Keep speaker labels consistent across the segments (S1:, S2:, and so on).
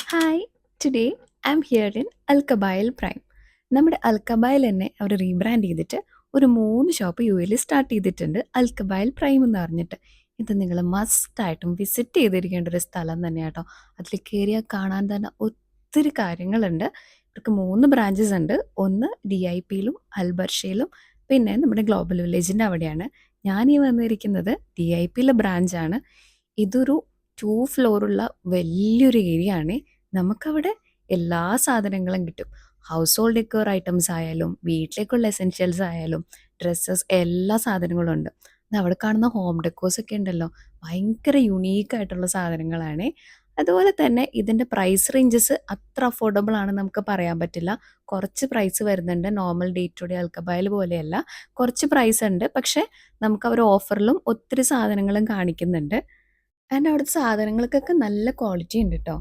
S1: Hi, today I am here in അൽക്കബായിൽ prime. നമ്മുടെ അൽക്കബായിൽ തന്നെ അവർ റീബ്രാൻഡ് ചെയ്തിട്ട് ഒരു 3 ഷോപ്പ് യു എയിൽ സ്റ്റാർട്ട് ചെയ്തിട്ടുണ്ട്, അൽക്കബായിൽ പ്രൈം എന്ന് പറഞ്ഞിട്ട്. ഇത് നിങ്ങൾ മസ്റ്റായിട്ടും വിസിറ്റ് ചെയ്തിരിക്കേണ്ട ഒരു സ്ഥലം തന്നെയാണ് കേട്ടോ. അതിൽ കയറിയാൽ കാണാൻ തന്നെ ഒത്തിരി കാര്യങ്ങളുണ്ട്. ഇവർക്ക് 3 ബ്രാഞ്ചസ് ഉണ്ട്. ഒന്ന് DIP-യിലും അൽബർഷയിലും പിന്നെ നമ്മുടെ ഗ്ലോബൽ വില്ലേജിൻ്റെ അവിടെയാണ്. ഞാൻ ഈ വന്നിരിക്കുന്നത് DIP-യിലെ ബ്രാഞ്ചാണ്. ഇതൊരു 2 ഫ്ലോറുള്ള വലിയൊരു ഏരിയ ആണ്. നമുക്കവിടെ എല്ലാ സാധനങ്ങളും കിട്ടും. ഹൗസ് ഹോൾഡ് ഡെക്കോർ ഐറ്റംസ് ആയാലും വീട്ടിലേക്കുള്ള എസെൻഷ്യൽസ് ആയാലും ഡ്രസ്സസ് എല്ലാ സാധനങ്ങളും ഉണ്ട്. അവിടെ കാണുന്ന ഹോം ഡെക്കോസ് ഒക്കെ ഉണ്ടല്ലോ, ഭയങ്കര യുണീക്ക് ആയിട്ടുള്ള സാധനങ്ങളാണ്. അതുപോലെ തന്നെ ഇതിൻ്റെ പ്രൈസ് റേഞ്ചസ് അത്ര അഫോർഡബിൾ ആണ് നമുക്ക് പറയാൻ പറ്റില്ല. കുറച്ച് പ്രൈസ് വരുന്നുണ്ട്, നോർമൽ ഡേ ടു ഡേ അൽക്കബായിൽ പോലെയല്ല. കുറച്ച് പ്രൈസ് ഉണ്ട്, പക്ഷേ നമുക്ക് അവർ ഓഫറിലും ഒത്തിരി സാധനങ്ങളും കാണിക്കുന്നുണ്ട്. ആൻഡ് അവിടുത്തെ സാധനങ്ങൾക്കൊക്കെ നല്ല ക്വാളിറ്റി ഉണ്ട് കേട്ടോ.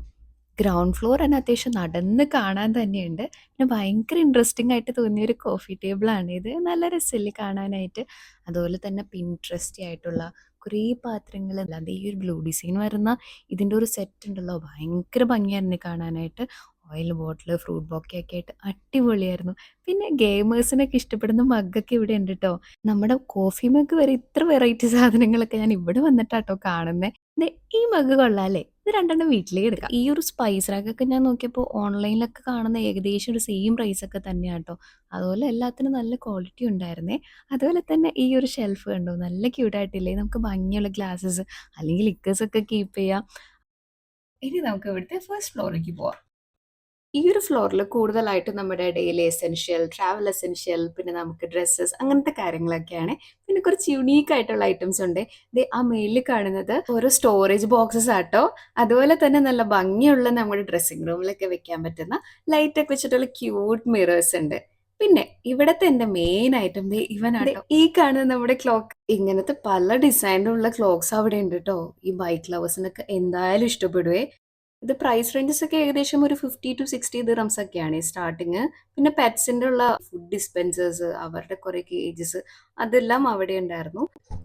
S1: ഗ്രൗണ്ട് ഫ്ലോർ തന്നെ അത്യാവശ്യം നടന്ന് കാണാൻ തന്നെയുണ്ട്. പിന്നെ ഭയങ്കര ഇൻട്രസ്റ്റിംഗ് ആയിട്ട് തോന്നിയൊരു കോഫി ടേബിളാണ് ഇത്. നല്ല രസമില്ലേ കാണാനായിട്ട്. അതുപോലെ തന്നെ പിൻട്രസ്റ്റി ആയിട്ടുള്ള കുറേ പാത്രങ്ങൾ, അല്ലാതെ ഈ ഒരു ബ്ലൂ ഡിസൈൻ വരുന്ന ഇതിൻ്റെ ഒരു സെറ്റ് ഉണ്ടല്ലോ, ഭയങ്കര ഭംഗിയായിരുന്നു കാണാനായിട്ട്. ഓയിൽ ബോട്ടിൽ, ഫ്രൂട്ട് ബൊക്കെ ഒക്കെ ആയിട്ട് അടിപൊളിയായിരുന്നു. പിന്നെ ഗെയിമേഴ്സിനൊക്കെ ഇഷ്ടപ്പെടുന്ന മഗ്ഗൊക്കെ ഇവിടെ ഉണ്ട് കേട്ടോ. നമ്മുടെ കോഫി മഗ് വരെ ഇത്ര വെറൈറ്റി സാധനങ്ങളൊക്കെ ഞാൻ ഇവിടെ വന്നിട്ടാട്ടോ കാണുന്നത്. ദേ ഈ മഗ് കൊള്ളാല്ലേ, ഇത് 2 വീട്ടിലേക്ക് എടുക്കാം. ഈ ഒരു സ്പൈസ് റാക്കൊക്കെ ഞാൻ നോക്കിയപ്പോൾ ഓൺലൈനിലൊക്കെ കാണുന്ന ഏകദേശം ഒരു സെയിം പ്രൈസ് ഒക്കെ തന്നെയാണ് കേട്ടോ. അതുപോലെ എല്ലാത്തിനും നല്ല ക്വാളിറ്റി ഉണ്ടായിരുന്നേ. അതുപോലെ തന്നെ ഈ ഒരു ഷെൽഫ് കണ്ടോ, നല്ല ക്യൂട്ടായിട്ടില്ലേ. നമുക്ക് ഭംഗിയുള്ള ഗ്ലാസ്സസ് അല്ലെങ്കിൽ ലിക്കേഴ്സ് ഒക്കെ കീപ്പ് ചെയ്യാം. ഇനി നമുക്ക് ഇവിടുത്തെ ഫസ്റ്റ് ഫ്ലോറിലേക്ക് പോവാം. ഈ ഒരു ഫ്ലോറിൽ കൂടുതലായിട്ട് നമ്മുടെ ഡെയിലി എസെൻഷ്യൽ, ട്രാവൽ എസെൻഷ്യൽ, പിന്നെ നമുക്ക് ഡ്രസ്സസ് അങ്ങനത്തെ കാര്യങ്ങളൊക്കെയാണ്. പിന്നെ കുറച്ച് യുണീക്ക് ആയിട്ടുള്ള ഐറ്റംസ് ഉണ്ട്. ദേ ആ മേലിൽ കാണുന്നത് ഓരോ സ്റ്റോറേജ് ബോക്സസ് ആട്ടോ. അതുപോലെ തന്നെ നല്ല ഭംഗിയുള്ള നമ്മുടെ ഡ്രസ്സിംഗ് റൂമിലൊക്കെ വെക്കാൻ പറ്റുന്ന ലൈറ്റ് ഒക്കെ വെച്ചിട്ടുള്ള ക്യൂട്ട് മിറേഴ്സ് ഉണ്ട്. പിന്നെ ഇവിടത്തെ എന്റെ മെയിൻ ഐറ്റം ദേ ഇവനാട്ടോ. ഈ കാണുന്ന നമ്മുടെ ക്ലോക്ക്. ഇങ്ങനത്തെ പല ഡിസൈനിലുള്ള ക്ലോക്സ് അവിടെ ഉണ്ട് കേട്ടോ. ഈ ബൈക്ക് ലവേഴ്സിനൊക്കെ എന്തായാലും ഇഷ്ടപ്പെടുവേ. ഇത് പ്രൈസ് റേഞ്ചസ് ഒക്കെ ഏകദേശം ഒരു 50 to 60 ദിറംസ് ഒക്കെയാണ് സ്റ്റാർട്ടിങ്. പിന്നെ പെറ്റ്സിന്റെ ഉള്ള ഫുഡ് ഡിസ്പെൻസേഴ്സ്, അവരുടെ കുറെ കേജസ്, അതെല്ലാം അവിടെ ഉണ്ടായിരുന്നു.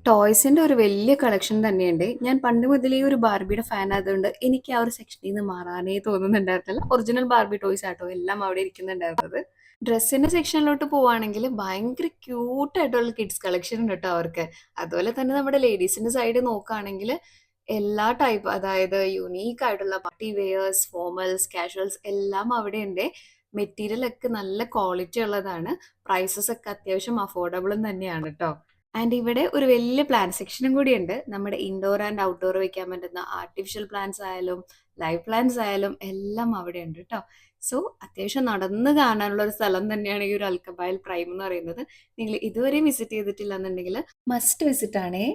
S1: ടോയ്സിന്റെ ഒരു വലിയ കളക്ഷൻ തന്നെയുണ്ട്. ഞാൻ പണ്ട് മുതലേ ഒരു ബാർബിയുടെ ഫാൻ ആയതുകൊണ്ട് എനിക്ക് ആ ഒരു സെക്ഷനിൽ നിന്ന് മാറാനേ തോന്നുന്നുണ്ടായിരുന്നില്ല. ഒറിജിനൽ ബാർബി ടോയ്സ് ആട്ടോ എല്ലാം അവിടെ ഇരിക്കുന്നുണ്ടായിരുന്നത്. ഡ്രസ്സിന്റെ സെക്ഷനിലോട്ട് പോവാണെങ്കിൽ ഭയങ്കര ക്യൂട്ട് ആയിട്ടുള്ള കിഡ്സ് കളക്ഷൻ ഉണ്ട് കേട്ടോ അവർക്ക്. അതുപോലെ തന്നെ നമ്മുടെ ലേഡീസിന്റെ സൈഡ് നോക്കുകയാണെങ്കിൽ എല്ലാ ടൈപ്പ്, അതായത് യുണീക്ക് ആയിട്ടുള്ള പാർട്ടി വെയേഴ്സ്, ഫോർമൽസ്, കാഷ്വൽസ് എല്ലാം അവിടെ ഉണ്ട്. മെറ്റീരിയൽ ഒക്കെ നല്ല ക്വാളിറ്റി ഉള്ളതാണ്. പ്രൈസസ് ഒക്കെ അത്യാവശ്യം അഫോർഡബിളും തന്നെയാണ് കേട്ടോ. ആൻഡ് ഇവിടെ ഒരു വലിയ പ്ലാന്റ് സെക്ഷനും കൂടിയുണ്ട്. നമ്മുടെ ഇൻഡോർ ആൻഡ് ഔട്ട്ഡോർ വെക്കാൻ പറ്റുന്ന ആർട്ടിഫിഷ്യൽ പ്ലാന്റ്സ് ആയാലും ലൈവ് പ്ലാന്റ്സ് ആയാലും എല്ലാം അവിടെ ഉണ്ട് കേട്ടോ. സോ അത്യാവശ്യം നടന്ന് കാണാനുള്ള ഒരു സ്ഥലം തന്നെയാണ് ഈ ഒരു അൽക്കബായിൽ പ്രൈം എന്ന് പറയുന്നത്. നിങ്ങൾ ഇതുവരെ വിസിറ്റ് ചെയ്തിട്ടില്ല എന്നുണ്ടെങ്കിൽ മസ്റ്റ് വിസിറ്റ് ആണേ.